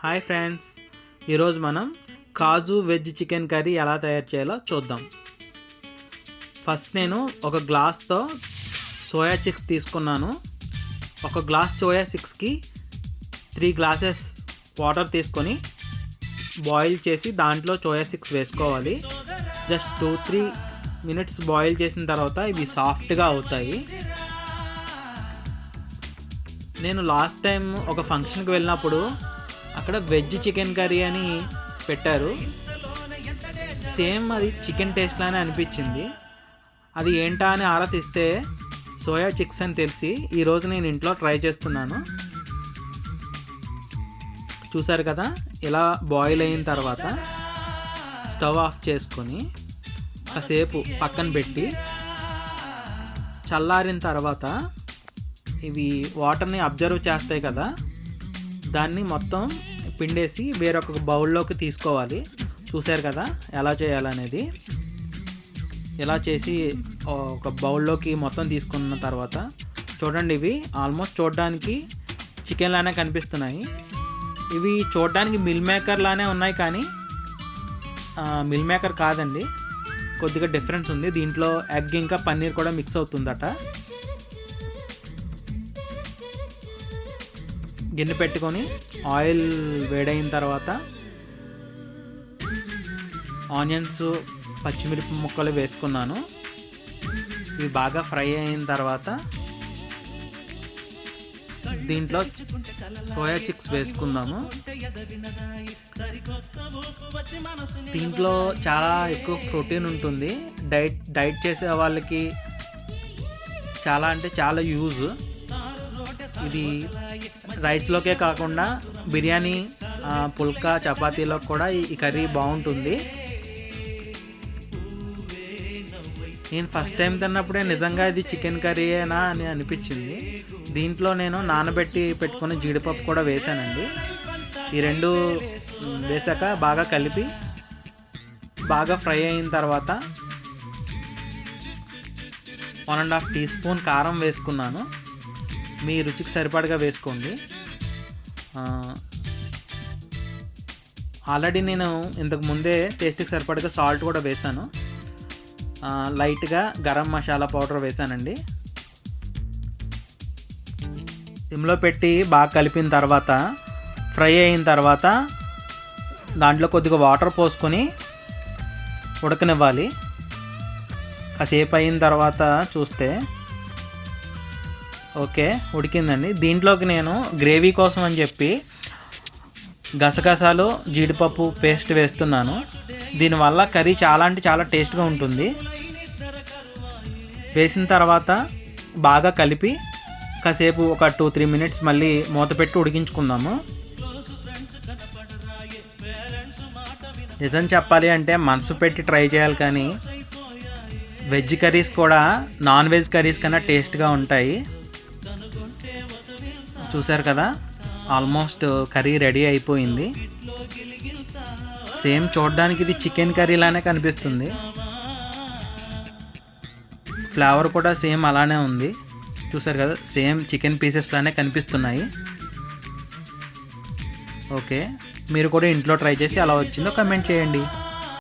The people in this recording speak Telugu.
హాయ్ ఫ్రెండ్స్, ఈరోజు మనం కాజు వెజ్ చికెన్ కర్రీ ఎలా తయారు చేయాలో చూద్దాం. ఫస్ట్ నేను ఒక గ్లాస్తో సోయా చిక్స్ తీసుకున్నాను. ఒక గ్లాస్ సోయా చిక్స్కి 3 గ్లాసెస్ వాటర్ తీసుకొని బాయిల్ చేసి దాంట్లో సోయా చిక్స్ వేసుకోవాలి. జస్ట్ 2-3 మినిట్స్ బాయిల్ చేసిన తర్వాత ఇవి సాఫ్ట్గా అవుతాయి. నేను లాస్ట్ టైం ఒక ఫంక్షన్కి వెళ్ళినప్పుడు అక్కడ వెజ్ చికెన్ కర్రీ అని పెట్టారు. సేమ్ అది చికెన్ టేస్ట్ లానే అనిపించింది. అది ఏంటా అని ఆరా తీస్తే సోయా చిక్స్ అని తెలిసి ఈరోజు నేను ఇంట్లో ట్రై చేస్తున్నాను. చూసారు కదా, ఇలా బాయిల్ అయిన తర్వాత స్టవ్ ఆఫ్ చేసుకొని కాసేపు పక్కన పెట్టి చల్లారిన తర్వాత ఇవి వాటర్ని అబ్జర్వ్ చేస్తాయి కదా, దాన్ని మొత్తం పిండేసి వేరొక బౌల్లోకి తీసుకోవాలి. చూసారు కదా ఎలా చేయాలనేది. ఇలా చేసి ఒక బౌల్లోకి మొత్తం తీసుకున్న తర్వాత చూడండి, ఇవి ఆల్మోస్ట్ చూడడానికి చికెన్ లానే కనిపిస్తున్నాయి. ఇవి చూడడానికి మిల్ మేకర్ లానే ఉన్నాయి, కానీ మిల్ మేకర్ కాదండి, కొద్దిగా డిఫరెన్స్ ఉంది. దీంట్లో ఎగ్ ఇంకా పన్నీర్ కూడా మిక్స్ అవుతుందట. గిన్నె పెట్టుకొని ఆయిల్ వేడైన తర్వాత ఆనియన్స్, పచ్చిమిరప ముక్కలు వేసుకున్నాను. ఇవి బాగా ఫ్రై అయిన తర్వాత దీంట్లో సోయా చిక్స్ వేసుకుందాము. దీంట్లో చాలా ఎక్కువ ప్రోటీన్ ఉంటుంది. డైట్ చేసే వాళ్ళకి చాలా అంటే చాలా యూజ్. ఇది రైస్లోకే కాకుండా బిర్యానీ, పుల్కా, చపాతీలో కూడా ఈ కర్రీ బాగుంటుంది. నేను ఫస్ట్ టైం తిన్నప్పుడే నిజంగా ఇది చికెన్ కర్రీయేనా అని అనిపించింది. దీంట్లో నేను నానబెట్టి పెట్టుకున్న జీడిపప్పు కూడా వేసానండి. ఈ రెండు వేసాక బాగా కలిపి బాగా ఫ్రై అయిన తర్వాత 1.5 టీ స్పూన్ కారం వేసుకున్నాను. మీ రుచికి సరిపడగా వేసుకోండి. ఆల్రెడీ నేను ఇంతకు ముందే టేస్ట్కి సరిపడగా సాల్ట్ కూడా వేసాను. లైట్గా గరం మసాలా పౌడర్ వేసానండి. సిమ్లో పెట్టి బాగా కలిపిన తర్వాత ఫ్రై అయిన తర్వాత దాంట్లో కొద్దిగా వాటర్ పోసుకొని ఉడకనివ్వాలి. కాసేపు అయిన తర్వాత చూస్తే ఓకే, ఉడికిందండి. దీంట్లోకి నేను గ్రేవీ కోసం అని చెప్పి గసగసాలు, జీడిపప్పు పేస్ట్ వేస్తున్నాను. దీనివల్ల కర్రీ చాలా అంటే చాలా టేస్ట్గా ఉంటుంది. వేసిన తర్వాత బాగా కలిపి కాసేపు ఒక 2-3 మినిట్స్ మళ్ళీ మూత పెట్టి ఉడికించుకుందాము. నిజం చెప్పాలి అంటే మనసు పెట్టి ట్రై చేయాలి, కానీ వెజ్ కర్రీస్ కూడా నాన్ వెజ్ కర్రీస్ కన్నా టేస్ట్గా ఉంటాయి. చూసారు కదా, ఆల్మోస్ట్ కర్రీ రెడీ అయిపోయింది. సేమ్ చూడడానికి ఇది చికెన్ కర్రీ లానే కనిపిస్తుంది. ఫ్లేవర్ కూడా సేమ్ అలానే ఉంది. చూసారు కదా, సేమ్ చికెన్ పీసెస్ లానే కనిపిస్తున్నాయి. ఓకే, మీరు కూడా ఇంట్లో ట్రై చేసి ఎలా వచ్చిందో కమెంట్ చేయండి.